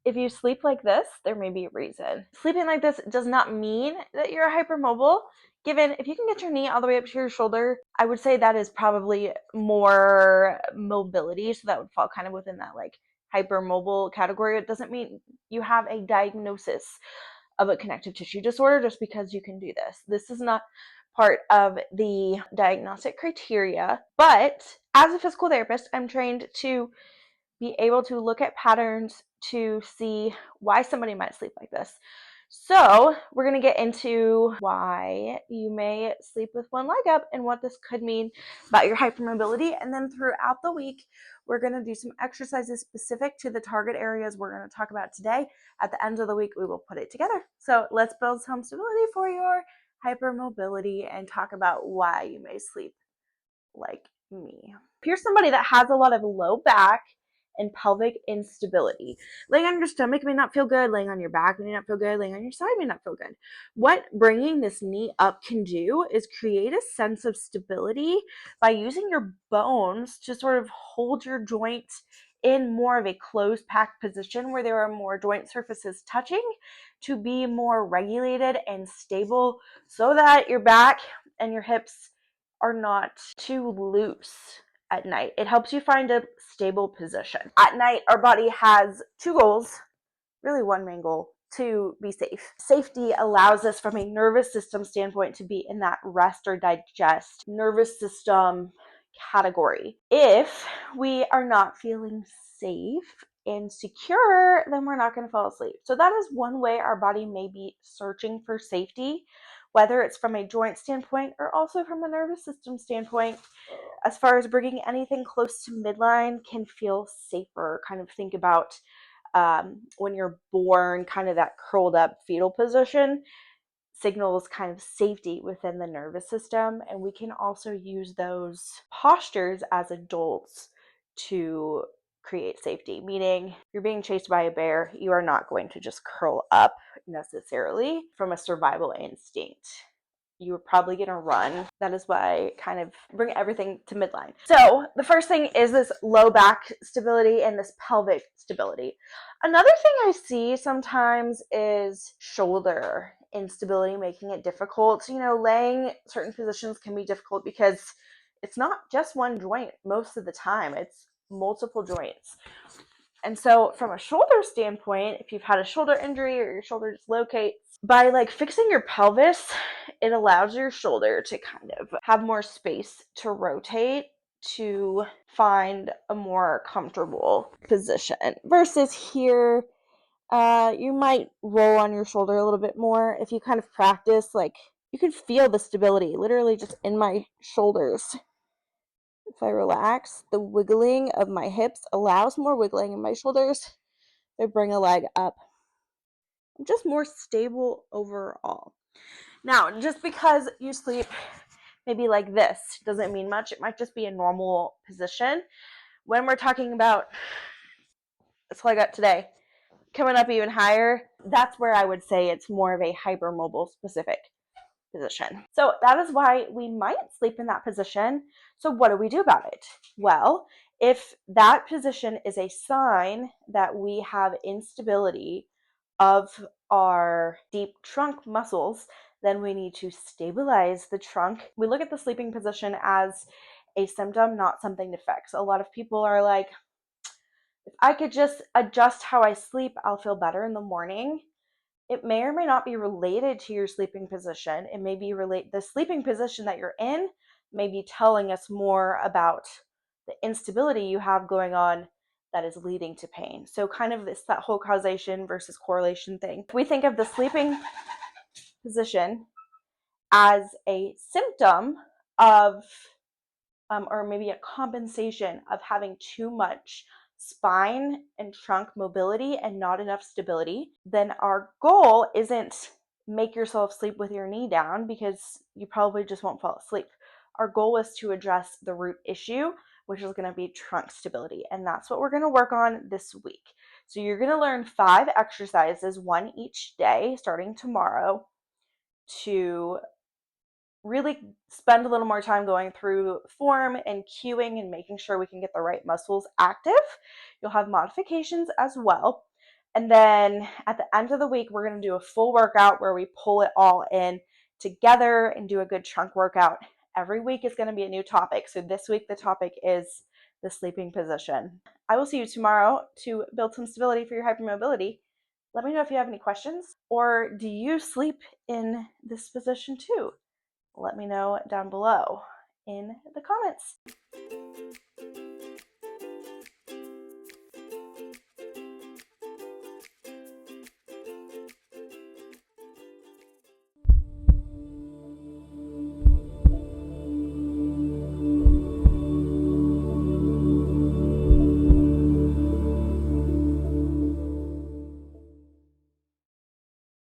if you sleep like this, there may be a reason. Sleeping like this does not mean that you're hypermobile. Given if you can get your knee all the way up to your shoulder, I would say that is probably more mobility. So that would fall kind of within that like hypermobile category. It doesn't mean you have a diagnosis of a connective tissue disorder just because you can do this. This is not part of the diagnostic criteria. But as a physical therapist, I'm trained to be able to look at patterns to see why somebody might sleep like this. So we're going to get into why you may sleep with one leg up and what this could mean about your hypermobility. And then throughout the week, we're going to do some exercises specific to the target areas we're going to talk about today. At the end of the week, we will put it together. So let's build some stability for your hypermobility and talk about why you may sleep like me. If you're somebody that has a lot of low back and pelvic instability, laying on your stomach may not feel good, laying on your back may not feel good, laying on your side may not feel good. What bringing this knee up can do is create a sense of stability by using your bones to sort of hold your joint in more of a closed packed position where there are more joint surfaces touching to be more regulated and stable so that your back and your hips are not too loose at night. It helps you find a stable position. At night, our body has two goals, really one main goal, to be safe. Safety allows us from a nervous system standpoint to be in that rest or digest nervous system category. If we are not feeling safe and secure, then we're not going to fall asleep. So that is one way our body may be searching for safety, whether it's from a joint standpoint or also from a nervous system standpoint. As far as bringing anything close to midline can feel safer. Kind of think about when you're born, kind of that curled up fetal position signals kind of safety within the nervous system. And we can also use those postures as adults to create safety, meaning if you're being chased by a bear, you are not going to just curl up necessarily from a survival instinct. You are probably going to run. That is why I kind of bring everything to midline. So the first thing is this low back stability and this pelvic stability. Another thing I see sometimes is shoulder instability, making it difficult. Laying certain positions can be difficult because it's not just one joint most of the time. It's multiple joints. And so from a shoulder standpoint, if you've had a shoulder injury or your shoulder dislocates, by like fixing your pelvis, it allows your shoulder to kind of have more space to rotate to find a more comfortable position. Versus here, you might roll on your shoulder a little bit more. If you kind of practice, like you can feel the stability literally just in my shoulders. If I relax, the wiggling of my hips allows more wiggling in my shoulders. I bring a leg up. I'm just more stable overall. Now, just because you sleep maybe like this doesn't mean much. It might just be a normal position. When we're talking about, that's all I got today, coming up even higher, that's where I would say it's more of a hypermobile specific position. So that is why we might sleep in that position. So what do we do about it? Well, if that position is a sign that we have instability of our deep trunk muscles, then we need to stabilize the trunk. We look at the sleeping position as a symptom, not something to fix. A lot of people are like, if I could just adjust how I sleep, I'll feel better in the morning. It may or may not be related to your sleeping position. It may be the sleeping position that you're in may be telling us more about the instability you have going on that is leading to pain. So kind of that whole causation versus correlation thing. If we think of the sleeping position as a symptom of, or maybe a compensation of having too much spine and trunk mobility and not enough stability, then our goal isn't make yourself sleep with your knee down because you probably just won't fall asleep. Our goal is to address the root issue, which is going to be trunk stability. And that's what we're going to work on this week. So you're going to learn 5 exercises, one each day, starting tomorrow, to really spend a little more time going through form and cueing and making sure we can get the right muscles active. You'll have modifications as well. And then at the end of the week, we're going to do a full workout where we pull it all in together and do a good chunk workout. Every week is going to be a new topic. So this week, the topic is the sleeping position. I will see you tomorrow to build some stability for your hypermobility. Let me know if you have any questions, or do you sleep in this position too? Let me know down below in the comments.